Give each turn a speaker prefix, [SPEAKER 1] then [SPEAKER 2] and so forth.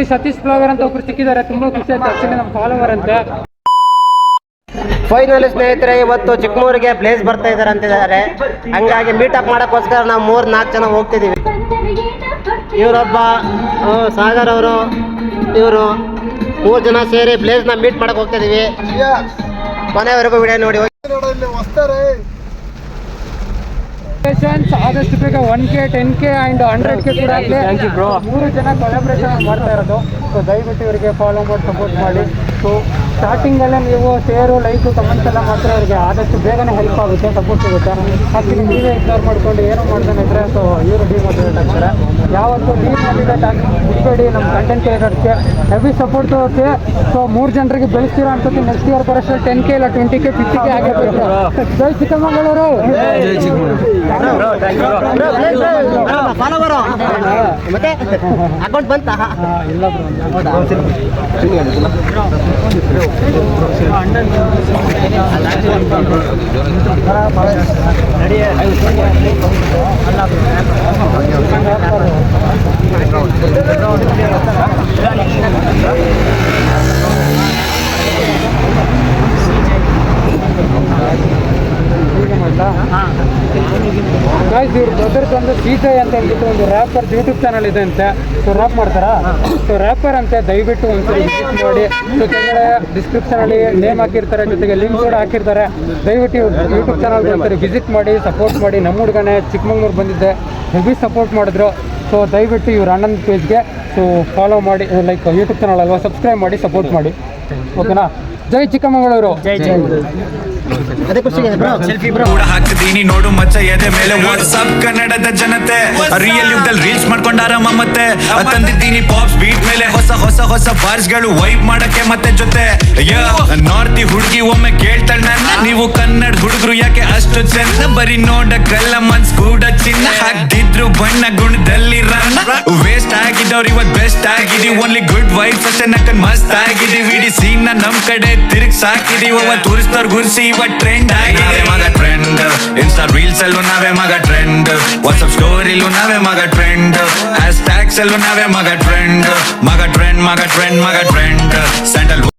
[SPEAKER 1] Satish blogger ಅಂತ ಒಬ್ರು ಸಿಕ್ಕಿದ್ದಾರೆ, ತುಂಬಾ ಖುಷಿ ಆಯ್ತು. ಆಕ್ಚುಲಿ ನಮ್ಮ ಫಾಲೋವರ್ ಅಂತ.
[SPEAKER 2] ಫೈನಲ್ ಸ್ನೇಹಿತರೆ, ಇವತ್ತು ಚಿಕ್ಕಮೂರಿಗೆ ಪ್ಲೇಸ್ ಬರ್ತಾ ಇದ್ದಾರೆ ಅಂತಿದ್ದಾರೆ. ಹಂಗಾಗಿ ಮೀಟಪ್ ಮಾಡೋಕ್ಕೋಸ್ಕರ ನಾವು 3-4 ಜನ ಹೋಗ್ತಿದ್ದೀವಿ. ಇವರೊಬ್ಬ ಸಾಗರ್ ಅವರು, ಇವರು 3 ಜನ ಸೇರಿ ಪ್ಲೇಸ್ನ ಮೀಟ್ ಮಾಡಕ್ಕೆ ಹೋಗ್ತಿದ್ದೀವಿ. ಕೊನೆವರೆಗೂ ವಿಡಿಯೋ ನೋಡಿ.
[SPEAKER 1] ಆದಷ್ಟು ಬೇಗ 1K 10K ಆ್ಯಂಡ್ 100K ಕೂಡ ಆಗಲಿ. 3 ಜನ ಕೊಲಾಬ್ರೇಷನ್ ಮಾಡ್ತಾ ಇರೋದು. ಸೊ ದಯವಿಟ್ಟು ಇವರಿಗೆ ಫಾಲೋ ಮಾಡಿ ಸಪೋರ್ಟ್ ಮಾಡಿ. ಸೊ ಸ್ಟಾರ್ಟಿಂಗಲ್ಲೇ ನೀವು ಶೇರು ಲೈಕು ಕಮೆಂಟ್ಸ್ ಎಲ್ಲ ಮಾಡ್ತಾರೆ, ಅವರಿಗೆ ಆದಷ್ಟು ಬೇಗನೆ ಹೆಲ್ಪ್ ಆಗುತ್ತೆ, ಸಪೋರ್ಟ್ ಸಿಗುತ್ತೆ. ಆ್ಯಕ್ಚುಲಿ ನೀವೇ ಇಗ್ನೋರ್ ಮಾಡ್ಕೊಂಡು ಏನೋ ಮಾಡ್ತಾನೆ ಇದ್ದರೆ ಸೊ ಇವರು ಡಿಮೋಟಿವೇಟ್ ಆಗ್ತಾರೆ. ಯಾವತ್ತು ಡಿಮೋಟಿವೇಟ್ ಆಗಿ ಬಿಡಬೇಡಿ. ನಮ್ಮ ಕಂಟೆಂಟ್ ಕ್ರಿಯೇಟರ್ಸ್ಗೆ ಹೆವಿ ಸಪೋರ್ಟ್ ತೋರಿಸಿ. ಸೊ 3 ಜನರಿಗೆ ಬೆಳೆಸ್ತೀರಾ ಅನ್ಸುತ್ತೆ. ನೆಕ್ಸ್ಟ್ ಇಯರ್ ಬರೋಷ್ಟು 10K ಇಲ್ಲ 20K 50K ಆಗಿರ್ಬೇಕು. ಜೈ ಚಿಕ್ಕಮಗಳೂರು.
[SPEAKER 2] ಮತ್ತೆ ಅಕೌಂಟ್ ಬಂತ
[SPEAKER 1] ಇಲ್ಲ ಗಾಯ್ಸ್, ಇವ್ರ ಬ್ರದರ್ದೊಂದು CJ ಅಂತ ಹೇಳ್ಬಿಟ್ಟು ಒಂದು ರ್ಯಾಪರ್ ಯೂಟ್ಯೂಬ್ ಚಾನಲ್ ಇದೆ ಅಂತೆ. ಸೊ ರ್ಯಾಪ್ ಮಾಡ್ತಾರಾ? ಸೊ ರ್ಯಾಪರ್ ಅಂತೆ. ದಯವಿಟ್ಟು ಒಂದ್ಸರಿ ವಿಸಿಟ್ ಮಾಡಿ. ಸೊ ಕೆಳಗಡೆ ಡಿಸ್ಕ್ರಿಪ್ಷನಲ್ಲಿ ನೇಮ್ ಹಾಕಿರ್ತಾರೆ, ಜೊತೆಗೆ ಲಿಂಕ್ ಕೂಡ ಹಾಕಿರ್ತಾರೆ. ದಯವಿಟ್ಟು ಯೂಟ್ಯೂಬ್ ಚಾನಲ್ಗೆ ಒಂದ್ಸರಿ ವಿಸಿಟ್ ಮಾಡಿ, ಸಪೋರ್ಟ್ ಮಾಡಿ. ನಮ್ಮ ಹುಡುಗನೇ ಚಿಕ್ಕಮಂಗ್ಳೂರು ಬಂದಿದ್ದೆ, ಹೆವಿ ಸಪೋರ್ಟ್ ಮಾಡಿದ್ರು. ಸೊ ದಯವಿಟ್ಟು ಇವ್ರ ಅಣ್ಣನ ಪೇಜ್ಗೆ ಸೊ ಫಾಲೋ ಮಾಡಿ, ಲೈಕ್ ಯೂಟ್ಯೂಬ್ ಚಾನಲ್ ಅಲ್ವಾ, ಸಬ್ಸ್ಕ್ರೈಬ್ ಮಾಡಿ, ಸಪೋರ್ಟ್ ಮಾಡಿ. ಓಕೆನಾ? ಜೈ ಚಿಕ್ಕಮಗಳೂರು. ಜೈ ಜೈ.
[SPEAKER 2] ಅದೇ ಖುಷಿ ಸೆಲ್ಫಿ
[SPEAKER 3] ಹಾಕ್ತಿದ್ದೀನಿ ನೋಡು ಮಚ್ಚ ಎದೆ ಮೇಲೆ. ವಾಟ್ಸ್ಆಪ್ ಕನ್ನಡದ ಜನತೆ ರಿಯಲ್ ಯುಗದಲ್ಲಿ ರೀಲ್ಸ್ ಮಾಡ್ಕೊಂಡಾರ ಮತ್ತೆ ತಂದಿದ್ದೀನಿ ಪಾಪ್ಸ್ ಬೀಟ್ ಮೇಲೆ ಹೊಸ ಹೊಸ ಹೊಸ ಬಾರ್ಸ್ ಗಳು ವೈಬ್ ಮಾಡಕ್ಕೆ ಮತ್ತೆ ಜೊತೆ. ನಾರ್ತಿ ಹುಡುಗಿ ಒಮ್ಮೆ ಕೇಳ್ತಾಳ ನನ್ನ, ನೀವು ಕನ್ನಡ ಹುಡುಗರು ಯಾಕೆ ಅಷ್ಟು ಚೆನ್ನ? ಬರೀ ನೋಡಕ್ಕಲ್ಲ ಮನ್ಸ್ ಕೂಡ ಚಿನ್ನ ಹಾಕ್ತಿದ್ರು ಬಣ್ಣ ಗುಣದಲ್ಲಿ ರನ್ನ. ವೇಸ್ಟ್ ಆಗಿದ್ದವ್ರು ಇವತ್ ಬೆಸ್ಟ್ ಆಗಿದೀವಿ. ಓನ್ಲಿ ಗುಡ್ ವೈಬ್ಸ್ ಅಷ್ಟೇ ನಕ್ಕನ್ ಮಸ್ತ್ ಆಗಿದೀವಿ. ಇಡೀ ಸೀನ್ ನಮ್ ಕಡೆ ತಿರುಗ್ ಸಾಕಿದೀವಿ. ತೋರಿಸ್ತವ್ರ ಗುರ್ಸಿ ಇವತ್ ಟ್ರೆಂಡ್ ಆಗಿದೆ ಮಗ. ಟ್ರೆಂಡ್ ಇನ್ಸ್ಟಾ ರೀಲ್ಸ್ ಅಲ್ಲೂ ನಾವೇ ಮಗ ಟ್ರೆಂಡ್. ವಾಟ್ಸ್ಆಪ್ ಸ್ಟೋರಿಲೂ ನಾವೇ ಮಗ ಟ್ರೆಂಡ್. ಹ್ಯಾಶ್ ಟ್ಯಾಗ್ಸ್ ಅಲ್ಲೂ ನಾವೇ ಮಗ ಟ್ರೆಂಡ್. ಮಗ ಟ್ರೆಂಡ್ ಮಗ ಟ್ರೆಂಡ್ ಮಗ ಟ್ರೆಂಡ್. ಸ್ಯಾಂಡಲ್